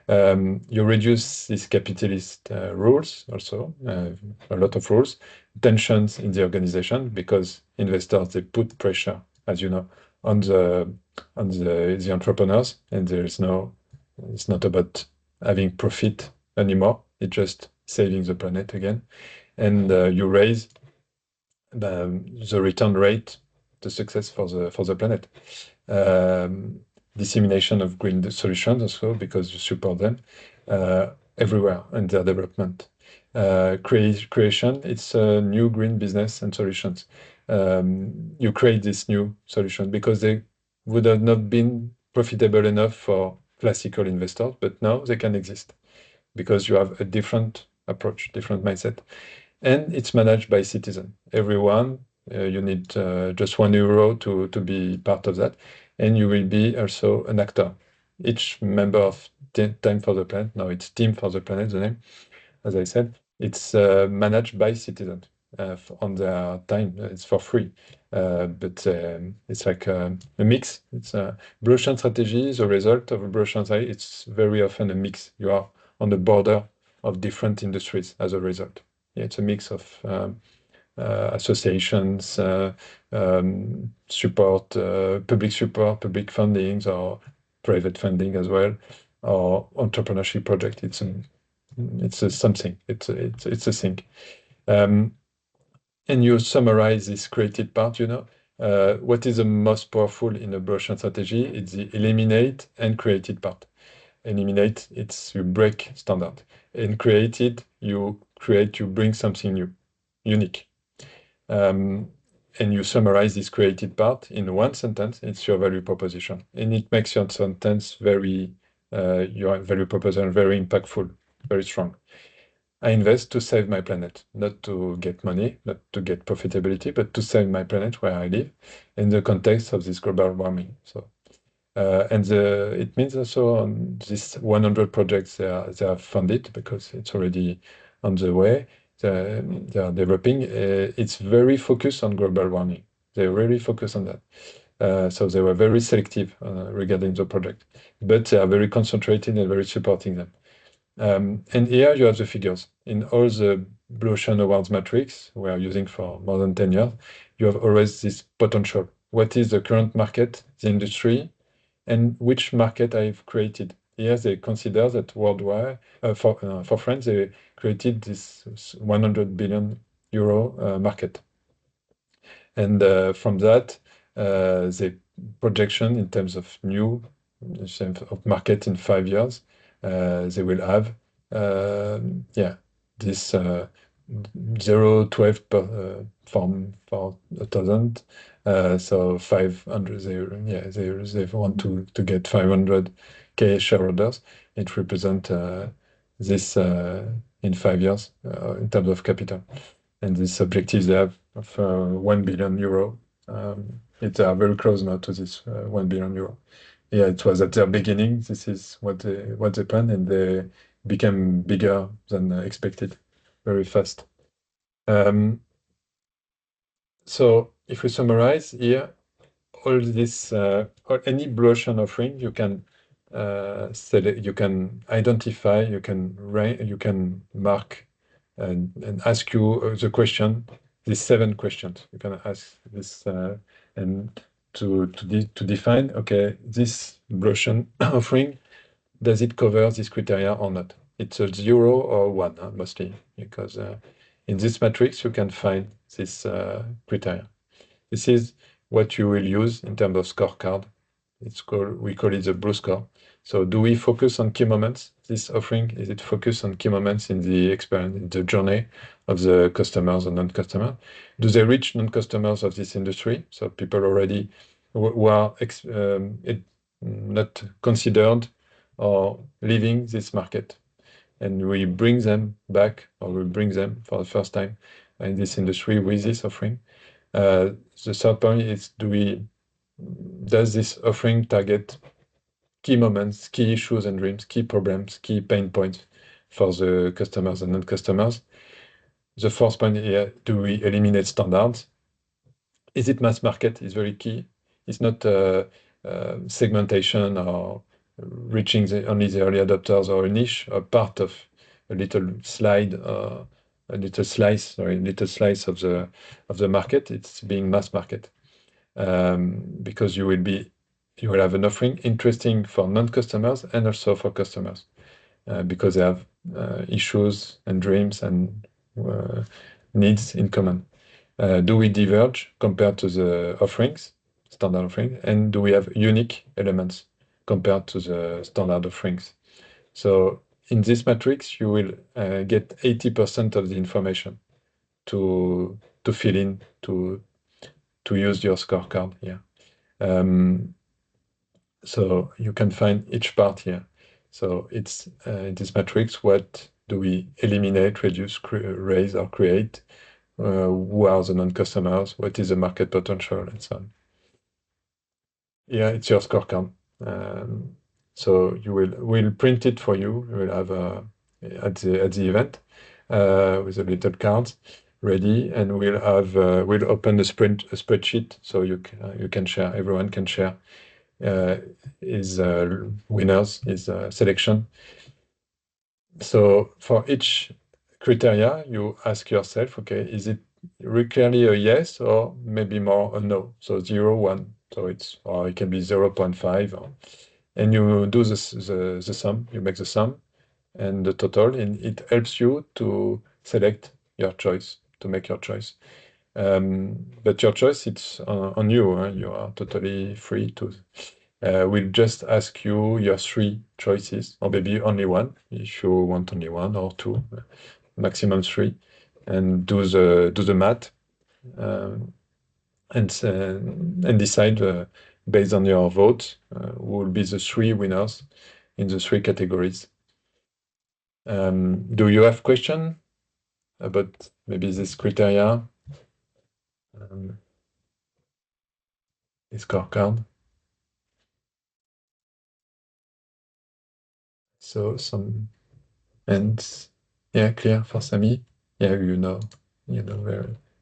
You reduce these capitalist rules also, a lot of rules, tensions in the organization, because investors, they put pressure, as you know, on the entrepreneurs, and it's not about having profit anymore. It's just saving the planet again. And you raise the return rate, the success for the planet. Dissemination of green solutions also, because you support them everywhere in their development. Creation, it's a new green business and solutions. You create this new solution because they would have not been profitable enough for classical investors, but now they can exist because you have a different approach, different mindset. And it's managed by citizen. Everyone, you need just €1 to be part of that. And you will be also an actor. Each member of Time for the Planet, now it's Team for the Planet, the name, as I said, it's managed by citizens on their time. It's for free. But it's like a mix. It's a Blue Ocean strategy, the result of a Blue Ocean strategy. It's very often a mix. You are on the border of different industries as a result. It's a mix of associations, support, public fundings, or private funding as well, or entrepreneurship project. It's a something. It's a thing. And you summarize this created part. What is the most powerful in a Blue Ocean strategy? It's the eliminate and created part. Eliminate, it's you break standard. And created, you bring something new, unique. And you summarize this created part in one sentence. It's your value proposition, and it makes your sentence your value proposition very impactful, very strong. I invest to save my planet, not to get money, not to get profitability, but to save my planet where I live in the context of this global warming. So, it means also on these 100 projects they are funded because it's already on the way. They are developing. It's very focused on global warming. They really focus on that. So they were very selective regarding the project, but they are very concentrated and very supporting them. And here you have the figures. In all the Blue Ocean Awards matrix we are using for more than 10 years, you have always this potential. What is the current market, the industry, and which market I've created? Here they consider that worldwide, for France, they created this 100 billion euro market. And from that, the projection in terms of market in 5 years, they will have this 0.12 for 1,000. So 500. They want to get 500K shareholders. It represents this in 5 years in terms of capital. And this objective they have of 1 billion euro. They are very close now to this 1 billion euro. Yeah, it was at their beginning. This is what they planned, and they became bigger than expected, very fast. So if we summarize here, all this, any Blue Ocean offering, you can select, you can identify, you can mark, and ask you the question. These 7 questions you can ask this and to define. Okay, this Blue Ocean offering, does it cover this criteria or not? It's a 0 or 1 mostly, because in this matrix you can find this criteria. This is what you will use in terms of scorecard. We call it the Blue Score. So do we focus on key moments? This offering, is it focused on key moments in the experience, in the journey of the customers and non-customers? Do they reach non-customers of this industry? So people already who are not considered or leaving this market. And we bring them back, or we bring them for the first time in this industry with this offering. The third point is, does this offering target key moments, key issues and dreams, key problems, key pain points for the customers and non-customers? The fourth point here, do we eliminate standards? Is it mass market? Is very key. It's not segmentation or reaching only the early adopters or a niche or part of a little slice of the market. It's being mass market because you will have an offering interesting for non-customers and also for customers because they have issues and dreams and needs in common. Do we diverge compared to the offerings, standard offerings, and do we have unique elements compared to the standard offerings? So in this matrix, you will get 80% of the information to fill in, to use your scorecard here. So you can find each part here. So it's in this matrix, what do we eliminate, reduce, raise, or create? Who are the non-customers? What is the market potential, and so on. Yeah, it's your scorecard. So we'll print it for you. We will have at the event with a little cards ready, and we'll open the spreadsheet so you can share. Everyone can share his winners, his selection. So for each criteria, you ask yourself, okay, is it clearly a yes or maybe more a no? So 0, 1. So or it can be 0.5, and you do the sum. You make the sum and the total, and it helps you to select your choice, to make your choice. But your choice, it's on you. You are totally free to. We'll just ask you your 3 choices, or maybe only 1 if you want only 1 or 2, maximum 3, and do the math and decide based on your vote who will be the 3 winners in the 3 categories. Do you have questions about maybe this criteria, this scorecard? So some hands, yeah, clear for Sami. Yeah, you know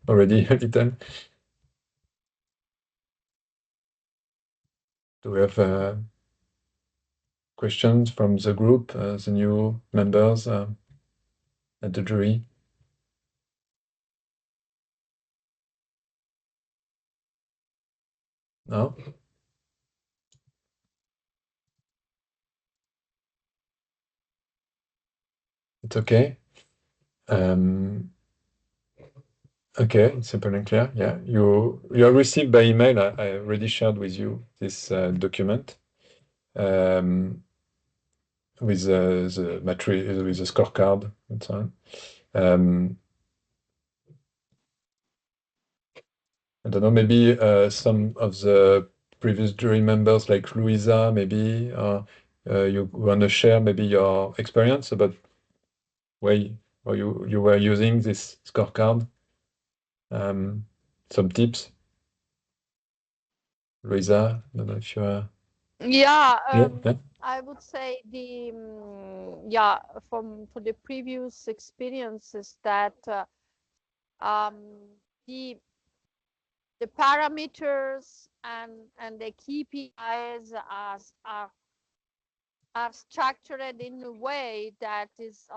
already a little. Do we have questions from the group, the new members at the jury? No? It's okay. Okay, it's simple and clear. Yeah, you have received by email. I already shared with you this document with the matrix, with the scorecard and so on. I don't know, maybe some of the previous jury members, like Louisa, maybe you want to share maybe your experience about where you were using this scorecard. Some tips. Louisa, I don't know if you are. Yeah, Yeah. I would say from the previous experiences that the parameters and the KPIs are structured in a way that is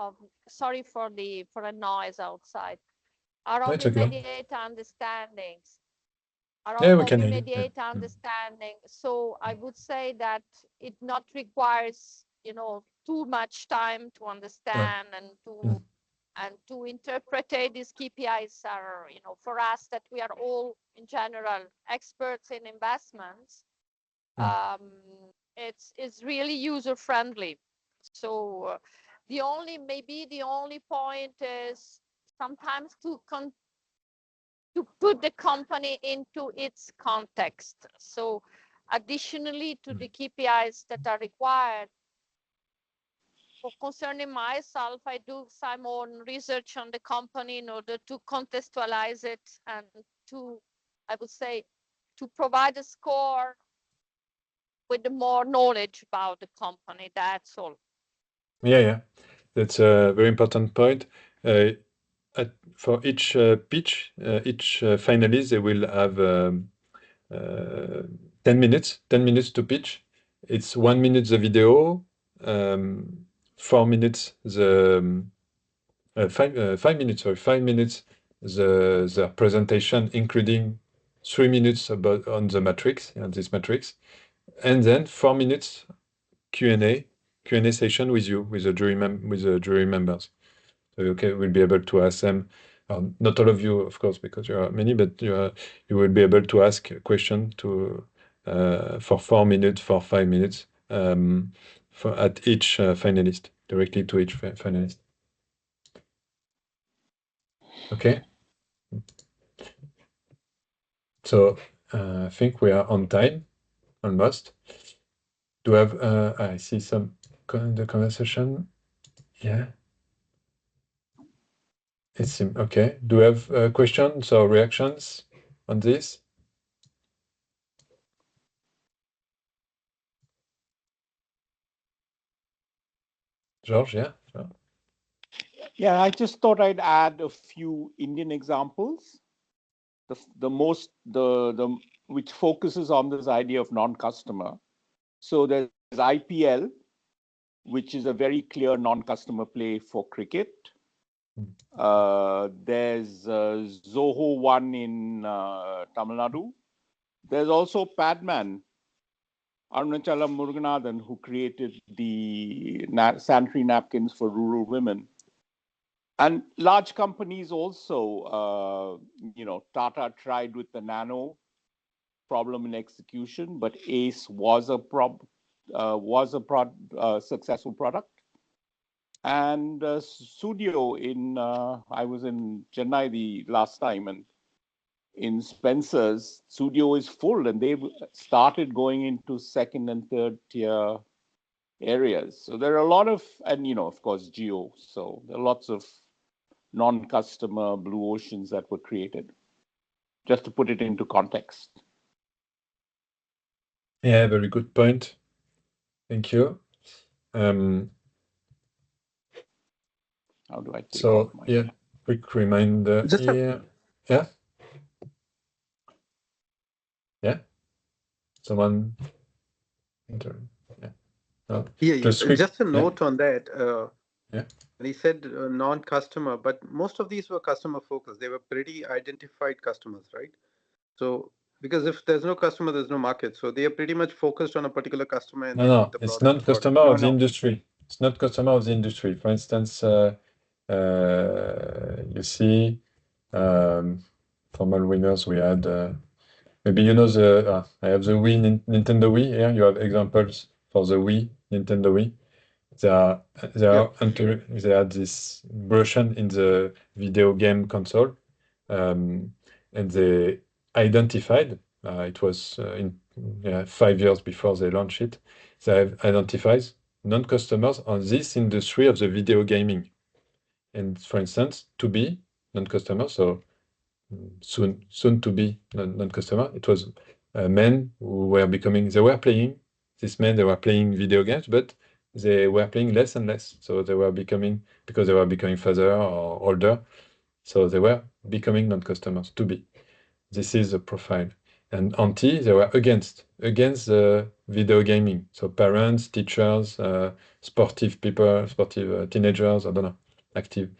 sorry for the noise outside. Are of immediate understandings. We can hear you. Immediate understanding. So I would say that it not requires too much time to understand and to interpret these KPIs are for us that we are all in general experts in investments. It's really user friendly. So the only point is sometimes to put the company into its context. So additionally to the KPIs that are required, for concerning myself, I do some own research on the company in order to contextualize it and I would say, to provide a score with more knowledge about the company. That's all. Yeah. That's a very important point. for each pitch, each finalist, they will have 10 minutes to pitch. It's 1 minute the video, 4 minutes the 5 minutes, sorry, 5 minutes the presentation, including 3 minutes on the matrix, this matrix, and then 4 minutes Q&A session with you, with the jury members. So we'll be able to ask them. Not all of you, of course, because you are many, but you will be able to ask a question for 4 minutes, for 5 minutes, at each finalist, directly to each finalist. Okay. So I think we are on time, almost. Do have I see some in the conversation? Yeah. It seems okay. Do you have questions or reactions on this? George, yeah. Sure. Yeah, I just thought I'd add a few Indian examples. The which focuses on this idea of non-customer. So there's IPL, which is a very clear non-customer play for cricket. There's Zoho One in Tamil Nadu. There's also Padman, Arunachalam Muruganathan, who created the sanitary napkins for rural women. And large companies also, Tata tried with the Nano, problem in execution, but Ace was a successful product. And Studio I was in Chennai the last time, and in Spencer's, Studio is full, and they've started going into second and third tier areas. So there are a lot of, and of course, Geo. So there are lots of non-customer blue oceans that were created, just to put it into context. Yeah, very good point. Thank you. How do I take so yeah, quick reminder here. Yeah. Someone. Just a note on that. Yeah. When he said non-customer, but most of these were customer focused. They were pretty identified customers, right? So because if there's no customer, there's no market. So they are pretty much focused on a particular customer. And No, it's not customer of the industry. It's not customer of the industry. For instance, you see, formal winners. We had maybe I have the Wii, Nintendo Wii here. You have examples for the Wii, Nintendo Wii. They had this version in the video game console, and they identified. It was 5 years before they launched it. They have identified non-customers on this industry of the video gaming, and for instance, to be non-customer, so soon to be non-customer. It was men who were playing. These men, they were playing video games, but they were playing less and less. So they were becoming further or older. So they were becoming non-customers to be. This is the profile. And anti, they were against the video gaming. So parents, teachers, sportive people, sportive teenagers, I don't know, active.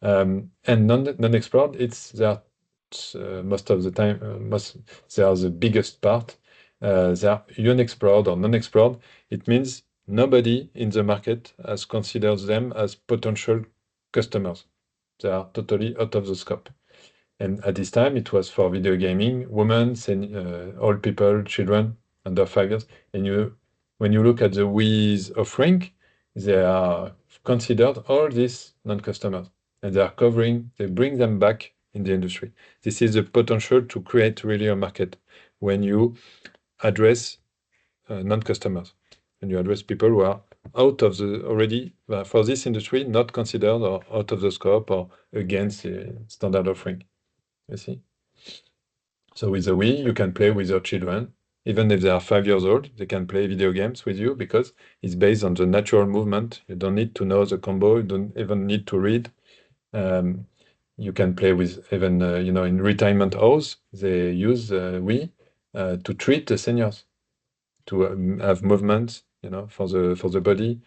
And non-explored, they are most of the time, they are the biggest part. They are unexplored or non-explored. It means nobody in the market has considered them as potential customers. They are totally out of the scope. And at this time, it was for video gaming, women, old people, children under 5 years. And when you look at the Wii's offering, they are considered all these non-customers. And they bring them back in the industry. This is the potential to create really a market when you address non-customers. And you address people who are out of already for this industry, not considered or out of the scope or against the standard offering. You see? So with the Wii, you can play with your children. Even if they are 5 years old, they can play video games with you because it's based on the natural movement. You don't need to know the combo. You don't even need to read. you can play with even, in retirement house, they use Wii to treat the seniors, to have movements, for the body,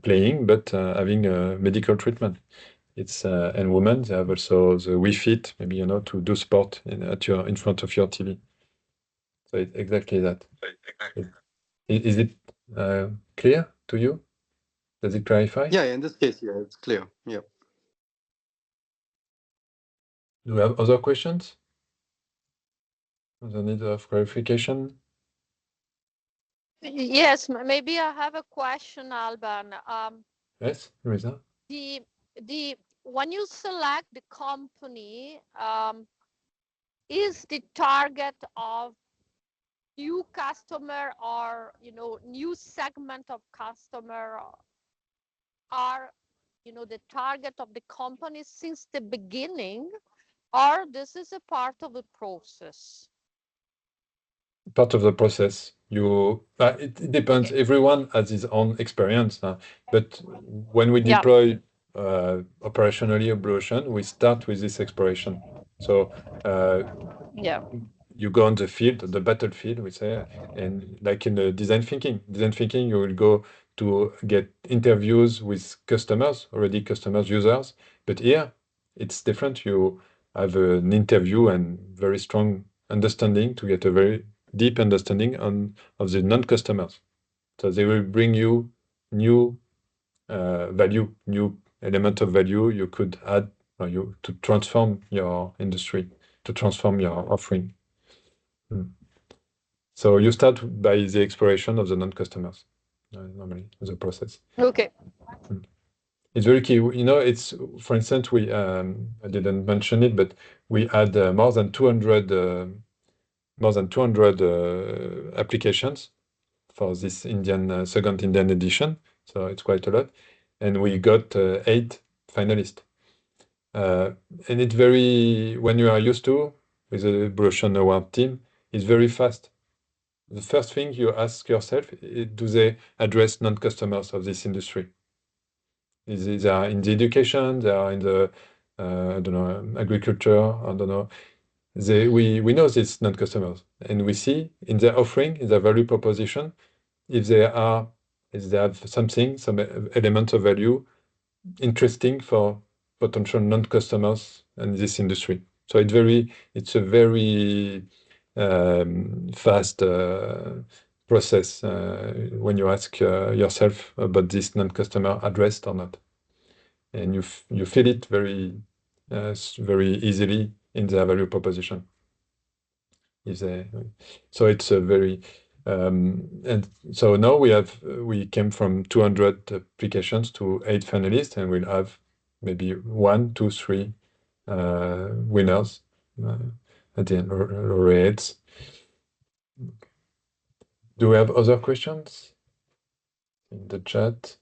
playing, but having medical treatment. And women, they have also the Wii Fit, maybe, to do sport in front of your TV. So it's exactly that. Is it clear to you? Does it clarify? Yeah, in this case, yeah, it's clear. Yeah. Do you have other questions? Other need of clarification? Yes, maybe I have a question, Alban. Yes, Luisa? When you select the company, is the target of new customer or new segment of customer are the target of the company since the beginning, or this is a part of the process? Part of the process. It depends. Okay. Everyone has his own experience. But when we Yeah. deploy operationally a Blue Ocean, we start with this exploration. So Yeah. you go on the field, the battlefield, we say, and like in the design thinking. Design thinking, you will go to get interviews with customers, already customers, users. But here, it's different. You have an interview and very strong understanding to get a very deep understanding of the non-customers. So they will bring you new value, new element of value you could add to transform your industry, to transform your offering. So you start by the exploration of the non-customers, normally, as a process. Okay. It's very key. It's, for instance, I didn't mention it, but we had more than 200 applications for this second Indian edition. So it's quite a lot. And we got 8 finalists. And it's when you are used to, with the Blue Ocean Award team, it's very fast. The first thing you ask yourself, do they address non-customers of this industry? They are in the education, they are in the, I don't know, agriculture, I don't know. We know these non-customers, and we see in their offering, in their value proposition, if they have some element of value interesting for potential non-customers in this industry. So it's a very fast process when you ask yourself about this non-customer addressed or not, and you feel it very easily in their value proposition. So it's a very and so now we came from 200 applications to 8 finalists, and we'll have maybe 1, 2, 3 winners at the end, laureates. Do we have other questions in the chat?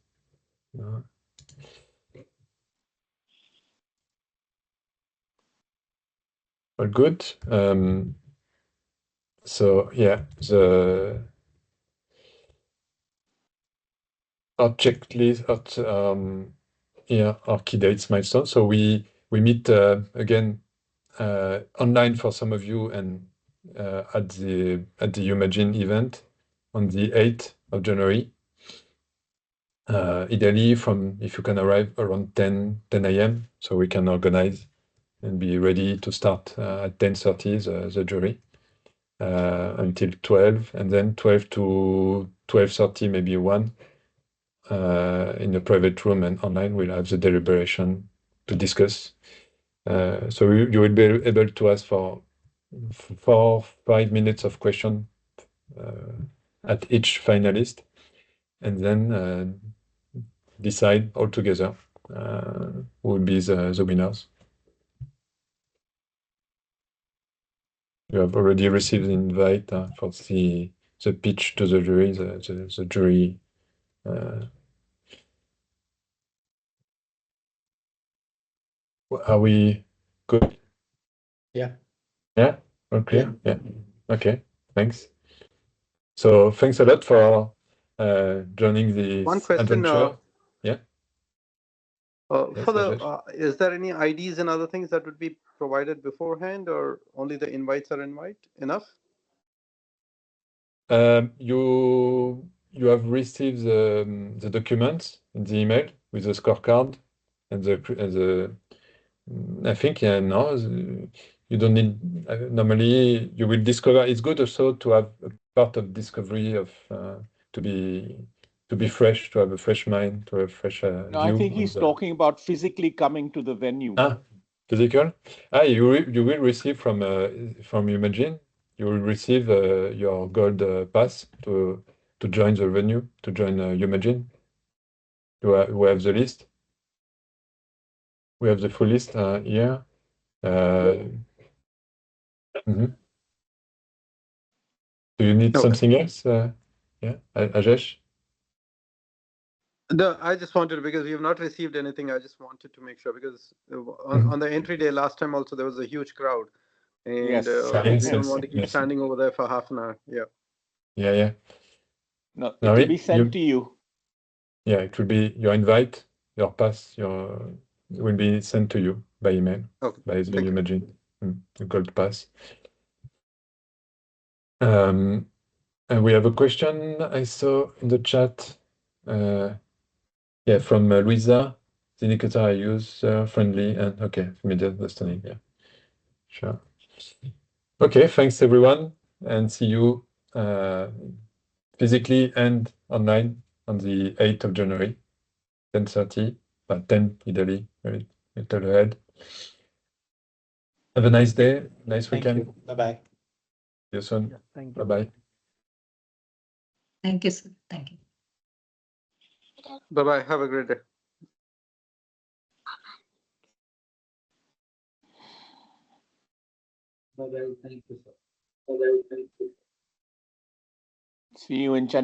No. All good. So yeah, our checklist, our key dates, milestones. So we meet again online for some of you, and at the Umagine event on the 8th of January. Ideally, if you can arrive around 10 a.m., so we can organize and be ready to start at 10:30 the jury until 12, and then 12 to 12:30, maybe 1, in a private room, and online we'll have the deliberation to discuss. So you will be able to ask for 4-5 minutes of question at each finalist, and then decide all together who will be the winners. You have already received the invite for the pitch to the jury, the jury. Are we good? Yeah. Yeah? Okay. Yeah. Okay. Thanks. So thanks a lot for joining this One question. adventure. Yeah. Yes, For the, Rajesh? is there any IDs and other things that would be provided beforehand, or only the invites are enough? You have received the documents in the email with the scorecard and the I think no, you don't need. Normally, you will discover. It's good also to have a part of discovery of to be fresh, to have a fresh mind, to have a fresh No, view. I think he's talking about physically coming to the venue. Physical. You will receive from Imagine. You will receive your gold pass to join the venue, to join Imagine. We have the list. We have the full list here. Mhm. Do you need something else? Yeah, Ajesh? No, I just wanted, because we have not received anything. I just wanted to make sure, because on the entry day last time also there was a huge crowd, and Yes. we don't want to keep standing over there for half an hour. Yeah. Yeah. No, it will be sent to you. Yeah, it will be your invite, your pass, will be sent to you by email, by the Imagine, the gold pass. And we have a question I saw in the chat. Yeah, from Luisa. The indicator I use friendly and immediate understanding. Yeah, sure. Okay, thanks everyone, and see you physically and online on the 8th of January, 10:30, 10 Italy, a little ahead. Have a nice day, nice weekend. Bye-bye. See you soon. Yeah, thank you. Bye-bye. Thank you, sir. Thank you. Bye-bye. Have a great day. Bye-bye. Thank you, sir. See you in Chennai.